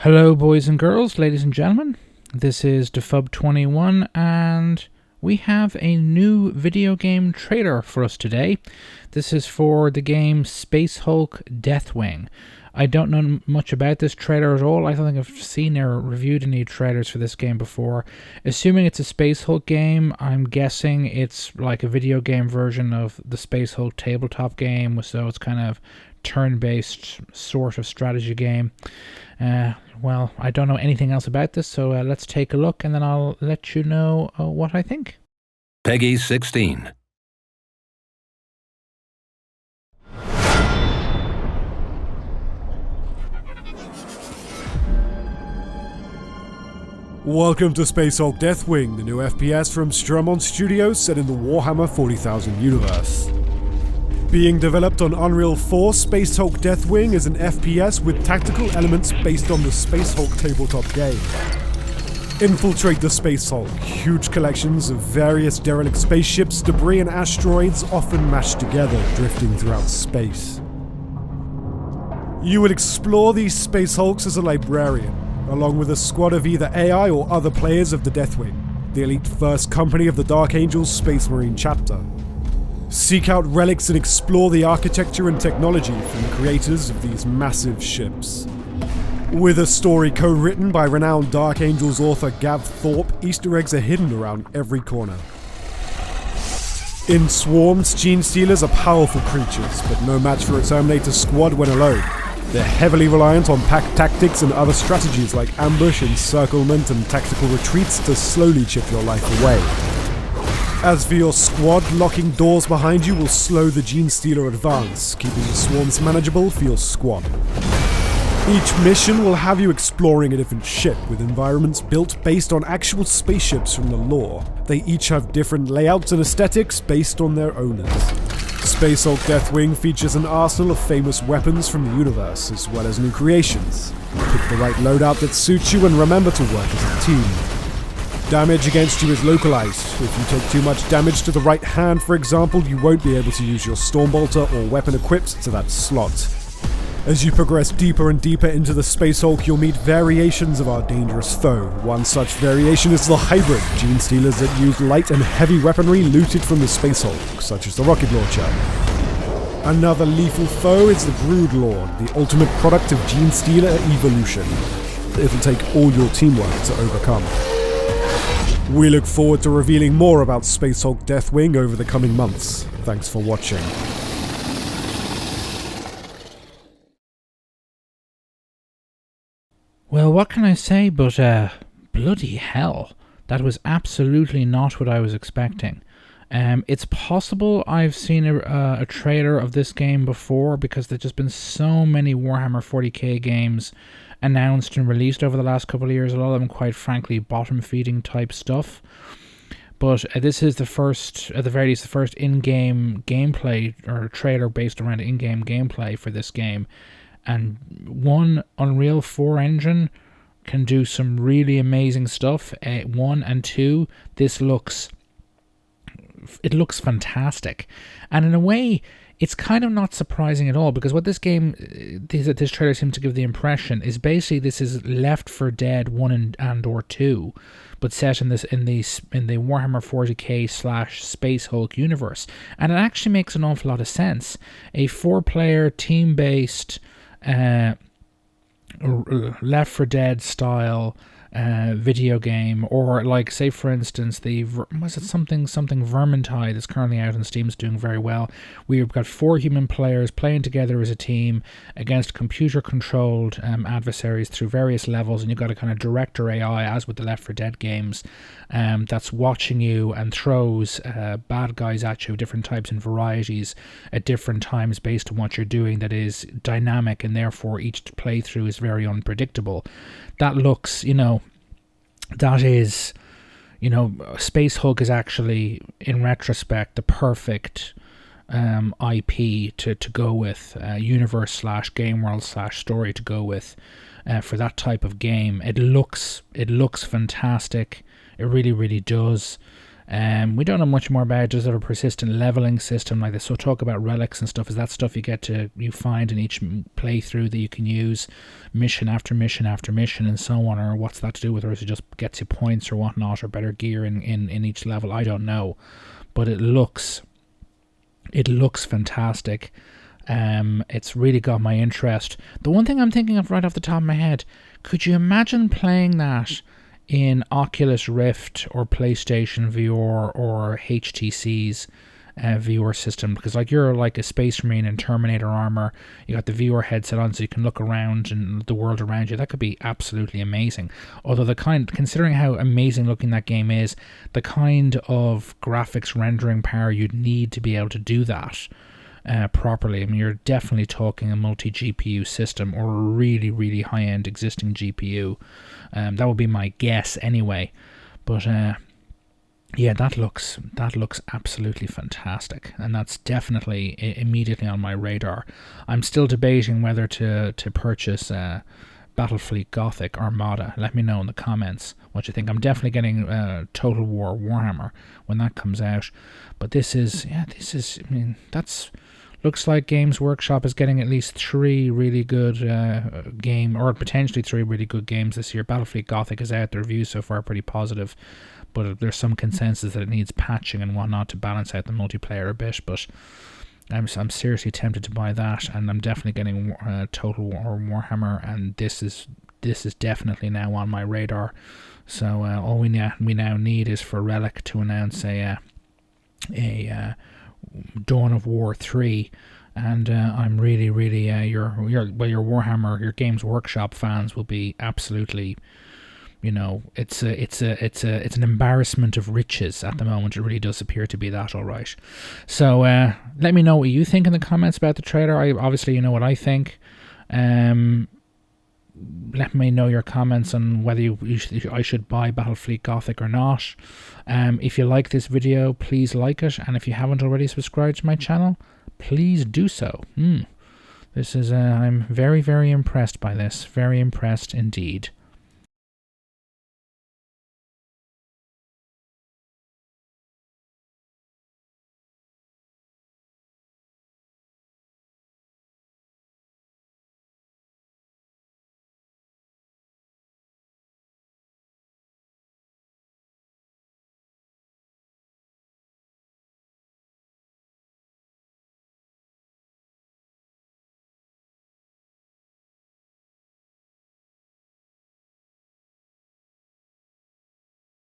Hello boys and girls, ladies and gentlemen, this is Defub21 and we have a new video game trailer for us today. This is for the game Space Hulk Deathwing. I don't know much about this trailer at all. I don't think I've seen or reviewed any trailers for this game before. Assuming it's a Space Hulk game, I'm guessing it's like a video game version of the Space Hulk tabletop game, so it's kind of turn-based sort of strategy game. Well, I don't know anything else about this, so let's take a look and then I'll let you know what I think. Peggy 16. Welcome to Space Hulk Deathwing, the new FPS from Strumon Studios set in the Warhammer 40,000 universe. Being developed on Unreal 4, Space Hulk Deathwing is an FPS with tactical elements based on the Space Hulk tabletop game. Infiltrate the Space Hulk, huge collections of various derelict spaceships, debris and asteroids often mashed together, drifting throughout space. You will explore these Space Hulks as a librarian, along with a squad of either AI or other players of the Deathwing, the elite first company of the Dark Angels Space Marine chapter. Seek out relics and explore the architecture and technology from the creators of these massive ships. With a story co-written by renowned Dark Angels author Gav Thorpe, Easter eggs are hidden around every corner. In swarms, Gene Stealers are powerful creatures, but no match for a Terminator squad when alone. They're heavily reliant on pack tactics and other strategies like ambush, encirclement, and tactical retreats to slowly chip your life away. As for your squad, locking doors behind you will slow the Gene Stealer advance, keeping the swarms manageable for your squad. Each mission will have you exploring a different ship with environments built based on actual spaceships from the lore. They each have different layouts and aesthetics based on their owners. Space Hulk Deathwing features an arsenal of famous weapons from the universe, as well as new creations. Pick the right loadout that suits you and remember to work as a team. Damage against you is localized. If you take too much damage to the right hand, for example, you won't be able to use your Stormbolter or weapon equipped to that slot. As you progress deeper and deeper into the Space Hulk, you'll meet variations of our dangerous foe. One such variation is the Hybrid, Gene Stealers that use light and heavy weaponry looted from the Space Hulk, such as the rocket launcher. Another lethal foe is the Broodlord, the ultimate product of Gene Stealer evolution. It'll take all your teamwork to overcome. We look forward to revealing more about Space Hulk Deathwing over the coming months. Thanks for watching. Well, what can I say but, bloody hell. That was absolutely not what I was expecting. It's possible I've seen a trailer of this game before because there's just been so many Warhammer 40k games announced and released over the last couple of years. A lot of them, quite frankly, bottom-feeding type stuff. But this is the first, at the very least, the first in-game gameplay or trailer based around in-game gameplay for this game. And one, Unreal 4 engine can do some really amazing stuff. 1 and 2, it looks fantastic. And in a way, it's kind of not surprising at all, because what this game, this trailer seems to give the impression, is basically this is Left 4 Dead 1 and or 2, but set in the Warhammer 40k / Space Hulk universe. And it actually makes an awful lot of sense. A 4-player team-based Left 4 Dead style video game, or like, say for instance, something Vermintide that's currently out on Steam is doing very well. We've got 4 human players playing together as a team against computer controlled adversaries through various levels, and you've got a kind of director AI, as with the Left 4 Dead games, that's watching you and throws bad guys at you of different types and varieties at different times based on what you're doing. That is dynamic, and therefore each playthrough is very unpredictable. That looks, Space Hulk is actually, in retrospect, the perfect IP to go with, universe / game world / story to go with for that type of game. It looks fantastic. It really, really does. We don't know much more about it. There's a persistent leveling system like this. So talk about relics and stuff. Is that stuff you find in each playthrough that you can use mission after mission after mission and so on, or what's that to do with, or is it just gets you points or whatnot, or better gear in each level? I don't know, but it looks fantastic. It's really got my interest. The one thing I'm thinking of right off the top of my head, could you imagine playing that in Oculus Rift or PlayStation VR or HTC's VR system? Because like you're like a Space Marine in Terminator armor, you got the VR headset on so you can look around and the world around you. That could be absolutely amazing. Although considering how amazing looking that game is, the kind of graphics rendering power you'd need to be able to do that properly. I mean, you're definitely talking a multi-GPU system or a really, really high-end existing GPU. That would be my guess anyway. But yeah, that looks absolutely fantastic, and that's definitely immediately on my radar. I'm still debating whether to purchase Battlefleet Gothic Armada. Let me know in the comments what you think. I'm definitely getting Total War Warhammer when that comes out. But this is, I mean, looks like Games Workshop is getting at least 3 really good or potentially 3 really good games this year. Battlefleet Gothic is out. The reviews so far are pretty positive, but there's some consensus that it needs patching and whatnot to balance out the multiplayer a bit. But I'm seriously tempted to buy that, and I'm definitely getting Total War Warhammer, and this is definitely now on my radar. So all we now need is for Relic to announce a Dawn of War 3, and I'm really your Warhammer, your Games Workshop fans will be absolutely, it's an embarrassment of riches at the moment. It really does appear to be that, all right. So let me know what you think in the comments about the trailer. Obviously you know what I think. Let me know your comments on whether I should buy Battlefleet Gothic or not. If you like this video, please like it, and if you haven't already subscribed to my channel, please do so. This is I'm very, very impressed by this. Very impressed indeed.